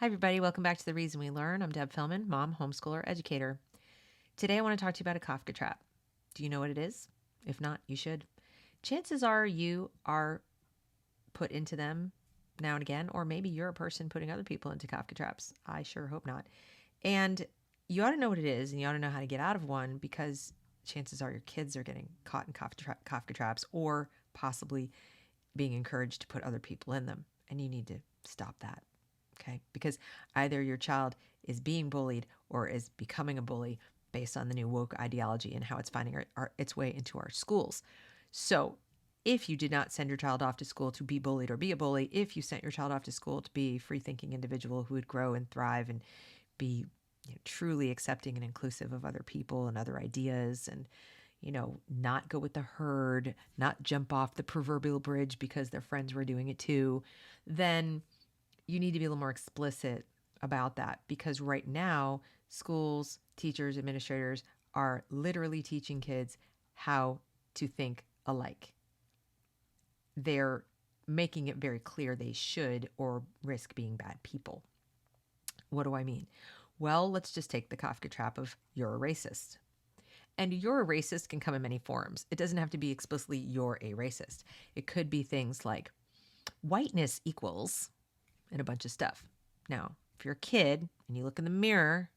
Hi, everybody. Welcome back to The Reason We Learn. I'm Deb Fellman, mom, homeschooler, educator. Today, I want to talk to you about a Kafka trap. Do you know what it is? If not, you should. Chances are you are put into them now and again, or maybe you're a person putting other people into Kafka traps. I sure hope not. And you ought to know what it is, and you ought to know how to get out of one because chances are your kids are getting caught in Kafka traps or possibly being encouraged to put other people in them. And you need to stop that. Okay, because either your child is being bullied or is becoming a bully based on the new woke ideology and how it's finding its way into our schools. So if you did not send your child off to school to be bullied or be a bully, if you sent your child off to school to be a free-thinking individual who would grow and thrive and be truly accepting and inclusive of other people and other ideas and not go with the herd, not jump off the proverbial bridge because their friends were doing it too, then you need to be a little more explicit about that because right now, schools, teachers, administrators are literally teaching kids how to think alike. They're making it very clear they should or risk being bad people. What do I mean? Well, let's just take the Kafka trap of you're a racist. And you're a racist can come in many forms. It doesn't have to be explicitly you're a racist. It could be things like whiteness equals and a bunch of stuff. Now, if you're a kid and you look in the mirror,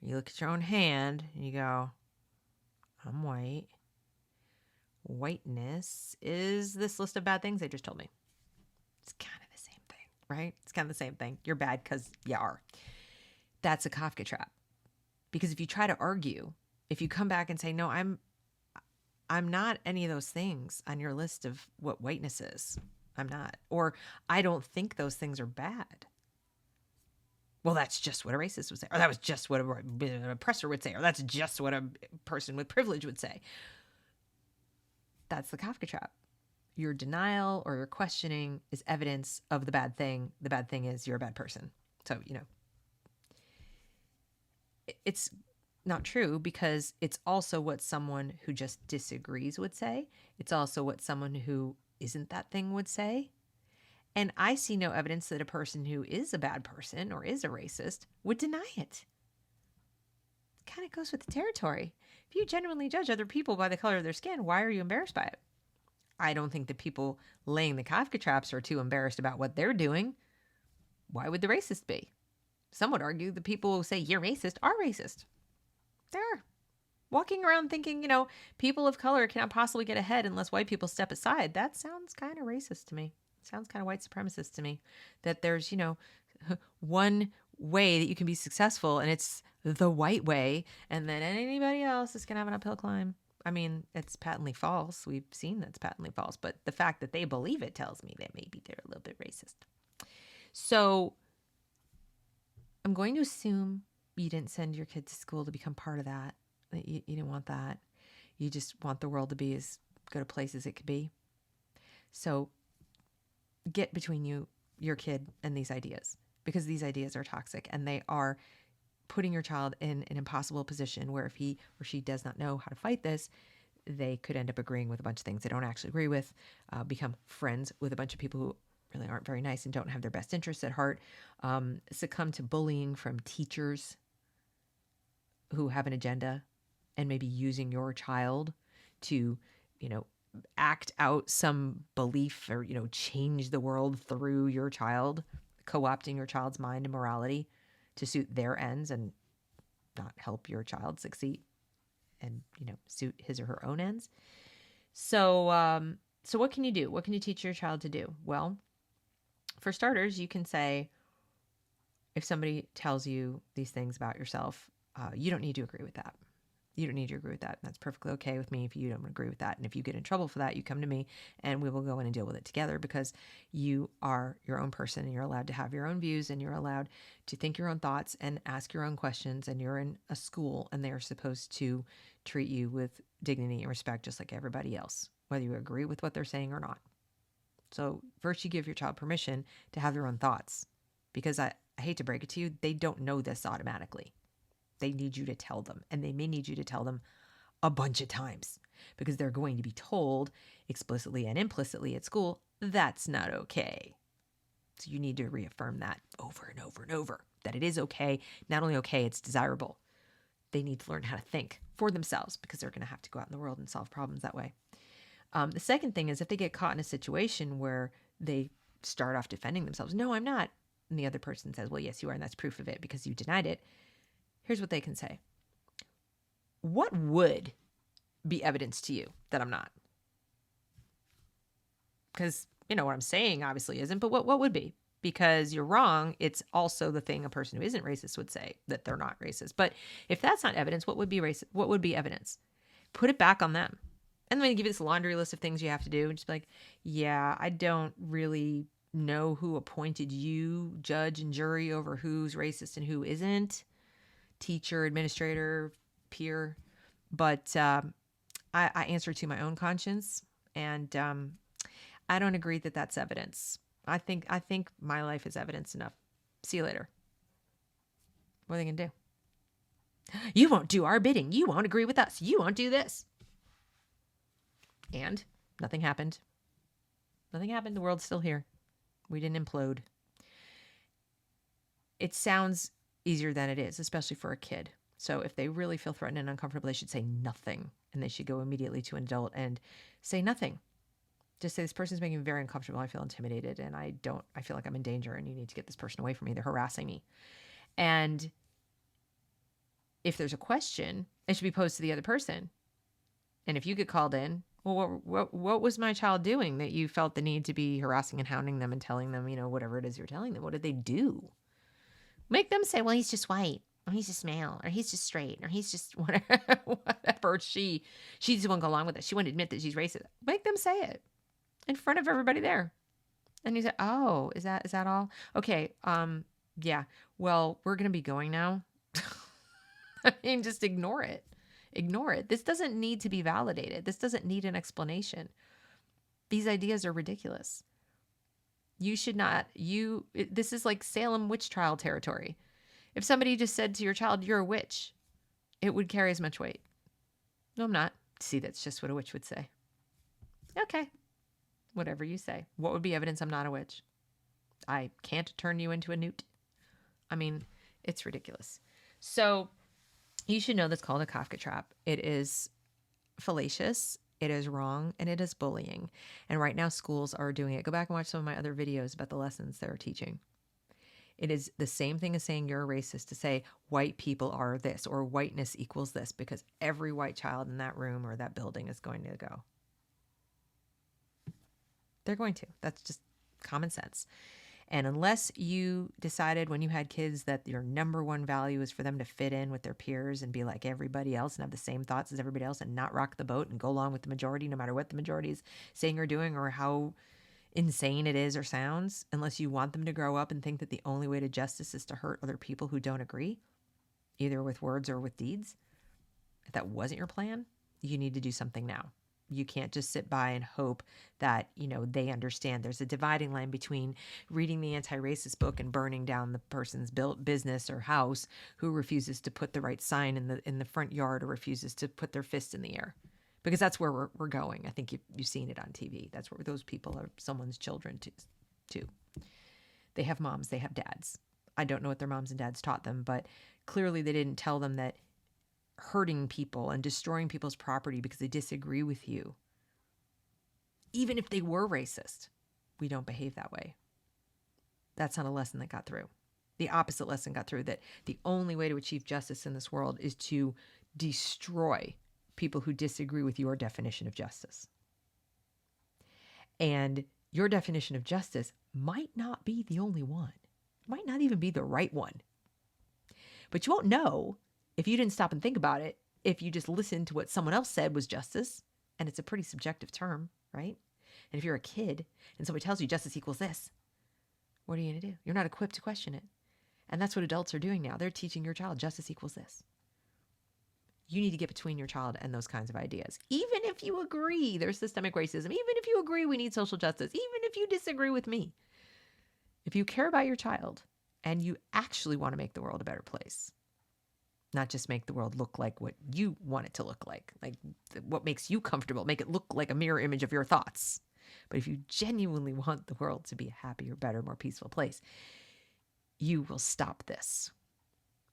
you look at your own hand and you go, I'm white. Whiteness is this list of bad things they just told me. It's kind of the same thing, right? It's kind of the same thing. You're bad because you are. That's a Kafka trap. Because if you try to argue, if you come back and say, no, I'm not any of those things on your list of what whiteness is. I'm not. Or I don't think those things are bad. Well, that's just what a racist would say. Or that was just what an oppressor would say. Or that's just what a person with privilege would say. That's the Kafka trap. Your denial or your questioning is evidence of the bad thing. The bad thing is you're a bad person. So, it's not true because it's also what someone who just disagrees would say. It's also what someone who isn't that thing would say. And I see no evidence that a person who is a bad person or is a racist would deny it. It kind of goes with the territory. If you genuinely judge other people by the color of their skin, why are you embarrassed by it? I don't think the people laying the Kafka traps are too embarrassed about what they're doing. Why would the racist be? Some would argue the people who say you're racist are racist. They are. Walking around thinking, people of color cannot possibly get ahead unless white people step aside. That sounds kind of racist to me. Sounds kind of white supremacist to me. That there's, one way that you can be successful and it's the white way, and then anybody else is going to have an uphill climb. I mean, it's patently false. We've seen that's patently false. But the fact that they believe it tells me that maybe they're a little bit racist. So I'm going to assume you didn't send your kid to school to become part of that. You didn't want that. You just want the world to be as good a place as it could be. So get between your kid, and these ideas, because these ideas are toxic and they are putting your child in an impossible position where if he or she does not know how to fight this, they could end up agreeing with a bunch of things they don't actually agree with, become friends with a bunch of people who really aren't very nice and don't have their best interests at heart, succumb to bullying from teachers who have an agenda and maybe using your child to, act out some belief or, change the world through your child, co-opting your child's mind and morality to suit their ends and not help your child succeed and, suit his or her own ends. So what can you do? What can you teach your child to do? Well, for starters, you can say, if somebody tells you these things about yourself, you don't need to agree with that. You don't need to agree with that. That's perfectly okay with me if you don't agree with that. And if you get in trouble for that, you come to me and we will go in and deal with it together because you are your own person and you're allowed to have your own views and you're allowed to think your own thoughts and ask your own questions. And you're in a school and they are supposed to treat you with dignity and respect just like everybody else, whether you agree with what they're saying or not. So first you give your child permission to have their own thoughts because I hate to break it to you, they don't know this automatically. They need you to tell them, and they may need you to tell them a bunch of times because they're going to be told explicitly and implicitly at school, that's not okay. So you need to reaffirm that over and over and over, that it is okay. Not only okay, it's desirable. They need to learn how to think for themselves because they're going to have to go out in the world and solve problems that way. The second thing is if they get caught in a situation where they start off defending themselves, no, I'm not. And the other person says, well, yes, you are. And that's proof of it because you denied it. Here's what they can say. What would be evidence to you that I'm not? Because, you know, what I'm saying obviously isn't, but what would be? Because you're wrong, it's also the thing a person who isn't racist would say, that they're not racist. But if that's not evidence, what would be racist? What would be evidence? Put it back on them. And then give you this laundry list of things you have to do. And just be like, yeah, I don't really know who appointed you judge and jury over who's racist and who isn't. Teacher, administrator, peer. But I answer to my own conscience. And I don't agree that that's evidence. I think my life is evidence enough. See you later. What are they going to do? You won't do our bidding. You won't agree with us. You won't do this. And nothing happened. Nothing happened. The world's still here. We didn't implode. It sounds easier than it is, especially for a kid. So if they really feel threatened and uncomfortable, they should say nothing. And they should go immediately to an adult and say nothing. Just say, this person's making me very uncomfortable. I feel intimidated and I feel like I'm in danger and you need to get this person away from me. They're harassing me. And if there's a question, it should be posed to the other person. And if you get called in, well, what was my child doing that you felt the need to be harassing and hounding them and telling them, you know, whatever it is you're telling them? What did they do? Make them say, well, he's just white, or he's just male, or he's just straight, or he's just whatever. She just won't go along with it. She won't admit that she's racist. Make them say it in front of everybody there. And you say, oh, is that all? Okay. Yeah. Well, we're going to be going now. I mean, just ignore it. Ignore it. This doesn't need to be validated. This doesn't need an explanation. These ideas are ridiculous. You should not, this is like Salem witch trial territory. If somebody just said to your child, you're a witch, it would carry as much weight. No, I'm not. See, that's just what a witch would say. Okay. Whatever you say. What would be evidence I'm not a witch? I can't turn you into a newt. I mean, it's ridiculous. So you should know that's called a Kafka trap. It is fallacious, it is wrong, and it is bullying. And right now schools are doing it. Go back and watch some of my other videos about the lessons they're teaching. It is the same thing as saying you're a racist to say white people are this or whiteness equals this, because every white child in that room or that building is going to go. They're going to. That's just common sense. And unless you decided when you had kids that your number one value is for them to fit in with their peers and be like everybody else and have the same thoughts as everybody else and not rock the boat and go along with the majority, no matter what the majority is saying or doing or how insane it is or sounds, unless you want them to grow up and think that the only way to justice is to hurt other people who don't agree, either with words or with deeds, if that wasn't your plan, you need to do something now. You can't just sit by and hope that, you know, they understand. There's a dividing line between reading the anti-racist book and burning down the person's business or house who refuses to put the right sign in the front yard or refuses to put their fist in the air. Because that's where we're going. I think you've seen it on TV. That's where those people are someone's children too. They have moms, they have dads. I don't know what their moms and dads taught them, but clearly they didn't tell them that hurting people and destroying people's property because they disagree with you, even if they were racist, we don't behave that way. That's not a lesson that got through. The opposite lesson got through, that the only way to achieve justice in this world is to destroy people who disagree with your definition of justice. And your definition of justice might not be the only one, might not even be the right one. But you won't know if you didn't stop and think about it, if you just listened to what someone else said was justice, and it's a pretty subjective term, right? And if you're a kid and somebody tells you justice equals this, what are you going to do? You're not equipped to question it. And that's what adults are doing now. They're teaching your child justice equals this. You need to get between your child and those kinds of ideas. Even if you agree there's systemic racism, even if you agree we need social justice, even if you disagree with me, if you care about your child and you actually want to make the world a better place, not just make the world look like what you want it to look like what makes you comfortable, make it look like a mirror image of your thoughts. But if you genuinely want the world to be a happier, better, more peaceful place, you will stop this.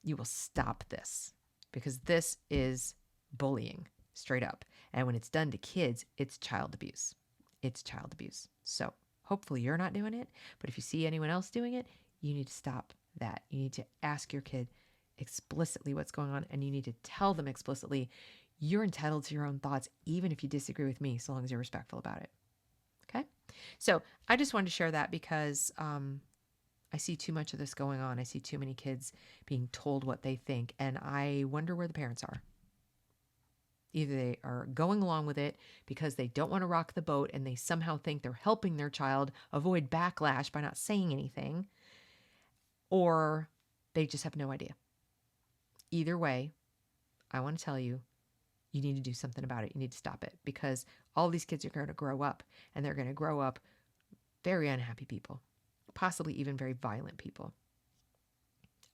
You will stop this, because this is bullying, straight up. And when it's done to kids, it's child abuse. It's child abuse. So hopefully you're not doing it. But if you see anyone else doing it, you need to stop that. You need to ask your kid explicitly what's going on, and you need to tell them explicitly, you're entitled to your own thoughts, even if you disagree with me, so long as you're respectful about it. Okay? So I just wanted to share that because I see too much of this going on. I see too many kids being told what they think, and I wonder where the parents are. Either they are going along with it because they don't want to rock the boat and they somehow think they're helping their child avoid backlash by not saying anything, or they just have no idea. Either way, I want to tell you, you need to do something about it. You need to stop it, because all these kids are going to grow up, and they're going to grow up very unhappy people, possibly even very violent people.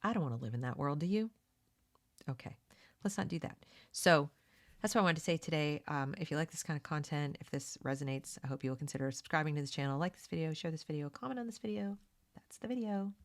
I don't want to live in that world, do you? Okay, let's not do that. So that's what I wanted to say today. If you like this kind of content, if this resonates, I hope you will consider subscribing to this channel, like this video, share this video, comment on this video. That's the video.